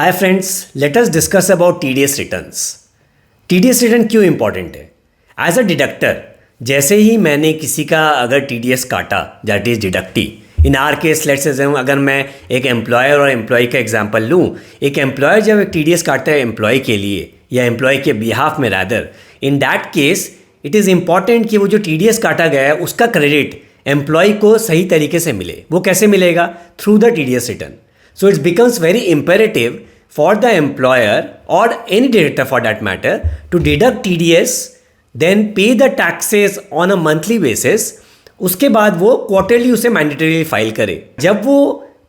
Hi friends, let us discuss about TDS returns. TDS return क्यों important है? As a deductor, जैसे ही मैंने किसी का अगर टीडीएस काटा, that is deductee. In are case let's assume, अगर मैं एक एम्प्लॉयर और एम्प्लॉय का एग्जांपल लूँ, एक एम्प्लॉयर जब एक टीडीएस काटता है एम्प्लॉय के लिए या एम्प्लॉय के बिहाफ में rather, in that case it is important कि वो जो टीडीएस काटा गया है उसका क्रेडिट एम्प्लॉय को सही तरीके से मिले। वो कैसे मिलेगा? Through the TDS return. So it becomes very imperative for the employer or any director for that matter to deduct TDS, then pay the taxes on a monthly basis. उसके बाद वो क्वार्टरली उसे मैंडेटरी फाइल करे। जब वो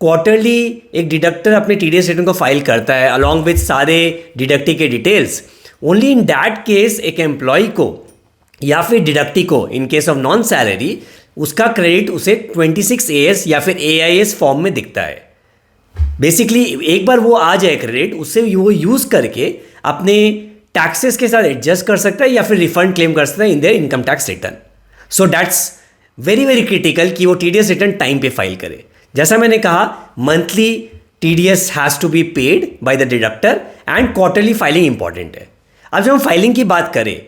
quarterly एक deductor अपने TDS return को फाइल करता है अलॉन्ग विथ सारे डिडक्टी के details, only in that case एक एम्प्लॉय को या फिर डिडक्टी को इन केस ऑफ नॉन सैलरी उसका क्रेडिट उसे 26AS या फिर AIS फॉर्म में दिखता है। बेसिकली एक बार वो आ जाए क्रेडिट, उससे वो यूज़ करके अपने टैक्सेस के साथ एडजस्ट कर सकता है या फिर रिफंड क्लेम कर सकता है in their income tax return. So that's very very critical कि वो टीडीएस रिटर्न टाइम पे फाइल करे। जैसा मैंने कहा, monthly TDS has to be paid by the deductor and quarterly filing important है। अब जब हम फाइलिंग की बात करें,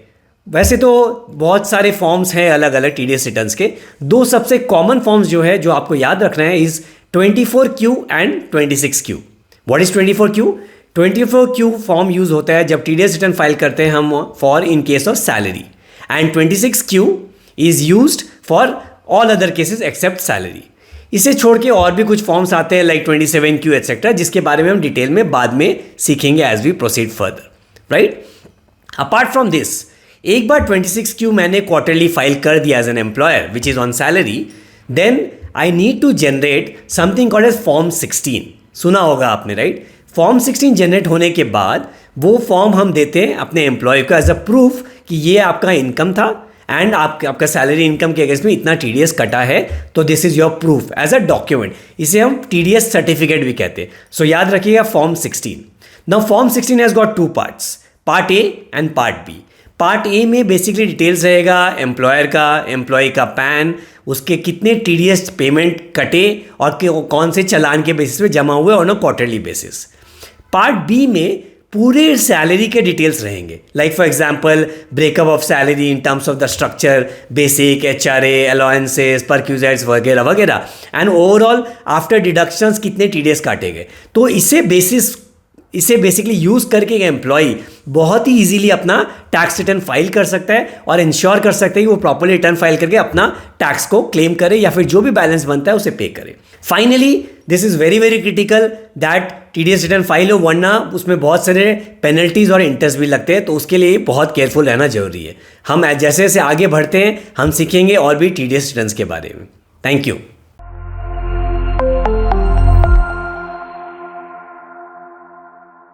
वैसे तो बहुत सारे फॉर्म्स हैं अलग अलग टीडीएस रिटर्न्स के। दो सबसे कॉमन फॉर्म्स जो है जो आपको याद रखना है is 24Q and 26Q. What is 24Q? 24Q form use होता है जब टीडीएस रिटर्न फाइल करते हैं हम for in case of salary, and 26Q is used for all other cases except salary. इसे छोड़ के और भी कुछ फॉर्म्स आते हैं लाइक 27Q एटसेट्रा, जिसके बारे में हम डिटेल में बाद में सीखेंगे as we proceed further, right? Apart from this, एक बार 26Q मैंने क्वार्टरली फाइल कर दिया as an employer which is on salary, then I need to generate something called as Form 16. सुना होगा आपने, राइट? Form 16 जनरेट होने के बाद वो फॉर्म हम देते हैं अपने एम्प्लॉय को एज अ प्रूफ कि ये आपका इनकम था एंड आपका सैलरी इनकम के अगेंस्ट में इतना टीडीएस कटा है, तो this is your proof as a document. इसे हम टीडीएस सर्टिफिकेट भी कहते हैं। सो याद रखिएगा Form 16. Now Form 16 has got two parts, part A and part B. Part A में बेसिकली डिटेल्स रहेगा एम्प्लॉयर का, एम्प्लॉय का पैन, उसके कितने टीडीएस पेमेंट कटे और कौन से चालान के बेसिस पे जमा हुए on a quarterly basis. Part B में पूरे सैलरी के डिटेल्स रहेंगे, like for example breakup of salary in terms of the structure, basic, HRA, allowances, perquisites वगैरह वगैरह, एंड ओवरऑल आफ्टर डिडक्शंस कितने टीडीएस काटे गए। तो इसे बेसिकली यूज़ करके एक एम्प्लॉई बहुत ही इजीली अपना टैक्स रिटर्न फाइल कर सकता है और इंश्योर कर सकता है कि वो प्रॉपर्ली रिटर्न फाइल करके अपना टैक्स को क्लेम करे या फिर जो भी बैलेंस बनता है उसे पे करे। Finally this is very very critical that TDS return file हो, वरना उसमें बहुत सारे पेनल्टीज और इंटरेस्ट भी लगते हैं, तो उसके लिए बहुत केयरफुल रहना जरूरी है। हम जैसे जैसे आगे बढ़ते हैं हम सीखेंगे और भी टीडीएस रिटर्न्स के बारे में। Thank you.